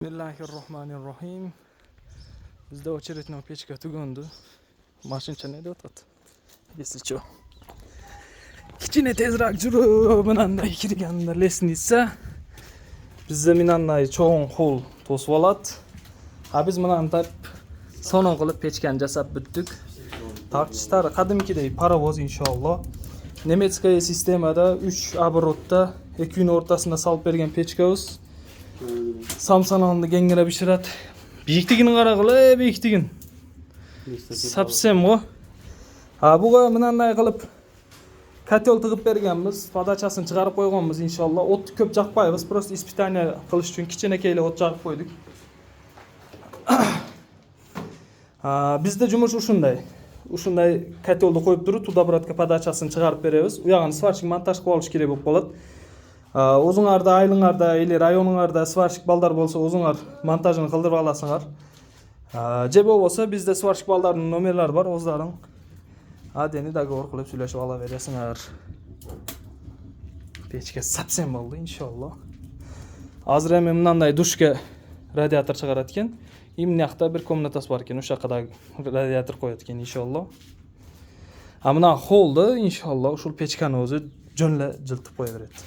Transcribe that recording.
Bismillahirrohmanirrohim. Bizda очередной pechka tugandi. Mashincha ne deyapti? Если что. Kichkina tezroq jurib, menanday kirganda lesnitsa. Bizda menanday cho'ng xul to'sib oladi. Ha biz menanday sonon qilib pechkani jasab bitdik. Tartishlari qadimkidek parovoz inshaalloh. Nemetskaya sistemada 3 оборотda 2 kun o'rtasida solib bergan pechkamiz. Samsanonda gengina pishiradi. Buyukligini qara qilib, buyukligin. Sapsem o. Ha buga menanday qilib kotel tig'ib berganmiz. Podachasini chiqarib qo'yganmiz inshaalloh. O'tni ko'p chaqmaymiz. Просто испытание qilish uchun kichkinakayla o't chaqib qo'ydik. Ha bizda yumush shunday kotelni qo'yib turib, tudabratka podachasini chiqarib beramiz. U yog'ini svarchik montaj qilib olish kerak bo'lib qoladi. O'zingizlarda, aylingizda, или rayoningizda svarchik baldar bo'lsa, o'zingizlar montajini qildirib olasizlar. Je bo'lsa, bizda svarchik baldarning nomerlari bor, o'zlaring adeni договор qilib so'lashib olaverasizlar. Pechka sapsem bo'ldi inshaalloh. Hozir ham menday dushga radiator chiqarayotgan. Imniyaqda bir komnatasi bor ekan, o'sha yoqda radiator qo'yayotgan inshaalloh. Ammo holda inshaalloh ushul pechkani o'zi jonla jiltib qo'yaveradi.